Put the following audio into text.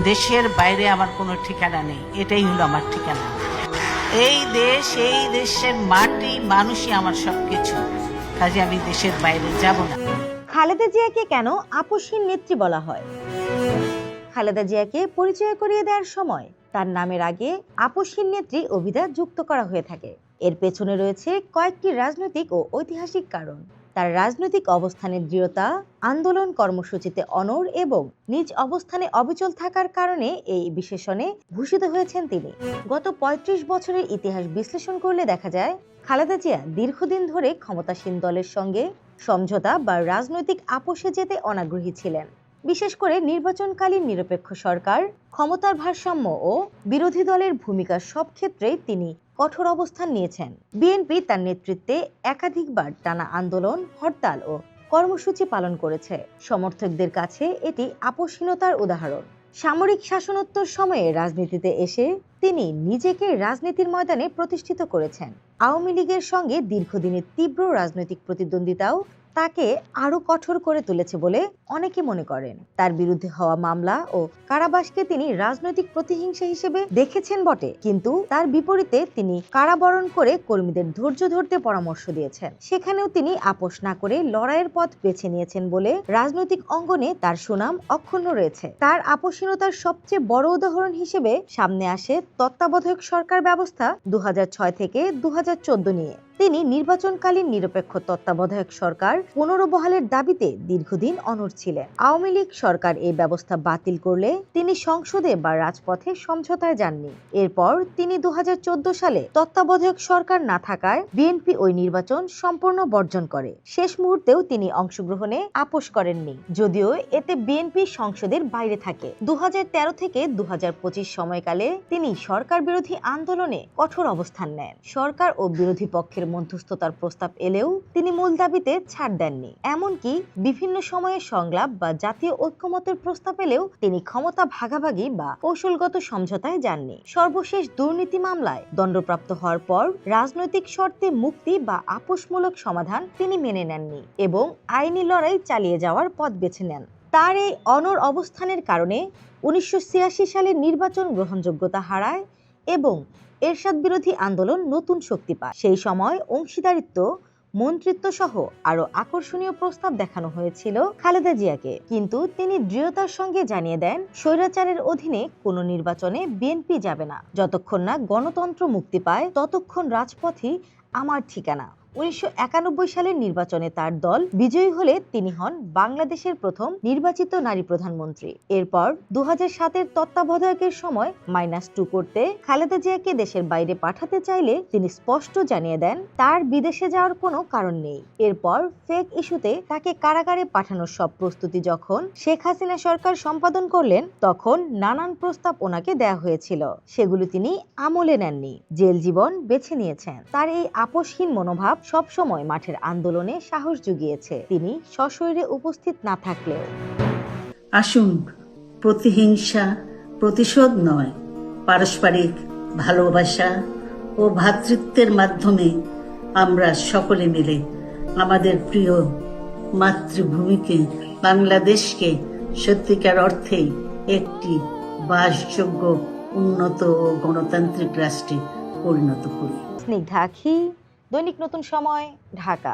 দেশের বাইরে আমার কোনো ঠিকানা নেই, এটাই হলো আমার ঠিকানা। এই দেশ, এই দেশের মাটি, মানুষই আমার সবকিছু। কাজে আমি দেশের বাইরে যাব না। খালেদা জিয়াকে কেন আপসহীন নেত্রী বলা হয়? খালেদা জিয়াকে পরিচয় করিয়ে দেওয়ার সময় তার নামের আগে আপসহীন নেত্রী অভিধা যুক্ত করা হয়ে থাকে। এর পেছনে রয়েছে কয়েকটি রাজনৈতিক ও ঐতিহাসিক কারণ। তার রাজনৈতিক অবস্থানের দৃঢ়তা, আন্দোলন কর্মসূচিতে অনড় এবং নিজ অবস্থানে অবিচল থাকার কারণে এই বিশেষণে ভূষিত হয়েছেন তিনি। গত ৩৫ বছরের ইতিহাস বিশ্লেষণ করলে দেখা যায়, খালেদা জিয়া দীর্ঘদিন ধরে ক্ষমতাসীন দলের সঙ্গে সমঝোতা বা রাজনৈতিক আপোষে যেতে অনাগ্রহী ছিলেন। বিশেষ করে নির্বাচনকালীন নিরপেক্ষ সরকার, ক্ষমতার ভারসাম্য ও বিরোধী দলের ভূমিকার সব ক্ষেত্রেই তিনি কঠোর অবস্থান নিয়েছেন। বিএনপি তার নেতৃত্বে একাধিকবার টানা আন্দোলন, হরতাল ও কর্মসূচি পালন করেছে। সমর্থকদের কাছে এটি আপোষহীনতার উদাহরণ। সামরিক শাসনোত্তর সময়ে রাজনীতিতে এসে তিনি নিজেকে রাজনীতির ময়দানে প্রতিষ্ঠিত করেছেন। আওয়ামী লীগের সঙ্গে দীর্ঘদিনের তীব্র রাজনৈতিক প্রতিদ্বন্দ্বিতাও তাকে আরো কঠোর করে তুলেছে বলে অনেকে মনে করেন। তার বিরুদ্ধে হওয়া মামলা ও কারাবাসকে তিনি রাজনৈতিক প্রতিহিংসা হিসেবে দেখেছেন বটে, কিন্তু তার বিপরীতে তিনি কারাবরণ করে কর্মীদের ধৈর্য ধরতে পরামর্শ দিয়েছেন। সেখানেও তিনি আপোষ না করে লড়াইয়ের পথ বেছে নিয়েছেন বলে রাজনৈতিক অঙ্গনে তার সুনাম অক্ষুণ্ণ রয়েছে। তার আপোষহীনতার সবচেয়ে বড় উদাহরণ হিসেবে সামনে আসে তত্ত্বাবধায়ক সরকার ব্যবস্থা ২০০৬ থেকে ২০১৪ নিয়ে। তিনি নির্বাচনকালীন নিরপেক্ষ তত্ত্বাবধায়ক সরকার পুনর্বহালের দাবিতে দীর্ঘদিন অনড় ছিলেন। আওয়ামী লীগ সরকার এই ব্যবস্থা বাতিল করলে তিনি সংসদে বা রাজপথে সমঝোতায় যাননি। এরপর তিনি ২০১৪ সালে তত্ত্বাবধায়ক সরকার না থাকায় বিএনপি ওই নির্বাচন সম্পূর্ণ বর্জন করে। শেষ মুহূর্তেও তিনি অংশগ্রহণে আপোষ করেননি, যদিও এতে বিএনপি সংসদের বাইরে থাকে। ২০১৩ থেকে ২০২৫ সময়কালে তিনি সরকার বিরোধী আন্দোলনে কঠোর অবস্থান নেন। সরকার ও বিরোধী পক্ষের মধ্যস্থতার প্রস্তাব এলেও তিনি মূল দাবিতে ছাড় দেননি। এমনকি বিভিন্ন সময়ে সংলাপ বা জাতীয় ঐক্যমতের প্রস্তাব এলেও তিনি ক্ষমতা ভাগাভাগি বা কৌশলগত সমঝোতায় যাননি। সর্বশেষ দুর্নীতি মামলায় দণ্ডপ্রাপ্ত হওয়ার পর রাজনৈতিক শর্তে মুক্তি বা আপোষমূলক সমাধান তিনি মেনে নেননি এবং আইনি লড়াই চালিয়ে যাওয়ার পথ বেছে নেন। তার এই অনড় অবস্থানের কারণে ১৯৮৬ সালের নির্বাচন গ্রহণযোগ্যতা হারায় এবং এরশাদ বিরোধী আন্দোলন নতুন শক্তি পায়। সেই সময় অংশীদারিত্ব, মন্ত্রিত্ব সহ আরো আকর্ষণীয় প্রস্তাব দেখানো হয়েছিল খালেদা জিয়াকে, কিন্তু তিনি দৃঢ়তার সঙ্গে জানিয়ে দেন, স্বৈরাচারের অধীনে কোনো নির্বাচনে বিএনপি যাবে না। যতক্ষণ না গণতন্ত্র মুক্তি পায় ততক্ষণ রাজপথই আমার ঠিকানা। ১৯৯১ সালের নির্বাচনে তার দল বিজয়ী হলে তিনি হন বাংলাদেশের প্রথম নির্বাচিত নারী প্রধানমন্ত্রী। এরপর ২০০৭-এর তত্ত্বাবধায়কের সময় -2 করতে খালেদা জিয়াকে দেশের বাইরে পাঠাতে চাইলে তিনি স্পষ্ট জানিয়ে দেন, তার বিদেশে যাওয়ার কোনো কারণ নেই। এরপর ফেক ইস্যুতে তাকে কারাগারে পাঠানোর সব প্রস্তুতি যখন শেখ হাসিনা সরকার সম্পাদন করলেন, তখন নানান প্রস্তাব ওনাকে দেয়া হয়েছিল, সেগুলো তিনি আমলে নেননি, জেল জীবন বেছে নিয়েছেন। তার এই আপোষহীন মনোভাব সবসময় মাঠের আন্দোলনে সাহস জুগিয়েছে, তিনি সশরীরে উপস্থিত না থাকলেও। আসুন, প্রতিহিংসা, প্রতিশোধ নয়, পারস্পরিক ভালোবাসা ও ভ্রাতৃত্বের মাধ্যমে আমরা সকলে মিলে আমাদের প্রিয় মাতৃভূমিকে, বাংলাদেশকে সত্যিকার অর্থেই একটি বাসযোগ্য, উন্নত ও গণতান্ত্রিক রাষ্ট্রে পরিণত করি। স্নিগ্ধা আখি, দৈনিক নতুন সময়, ঢাকা।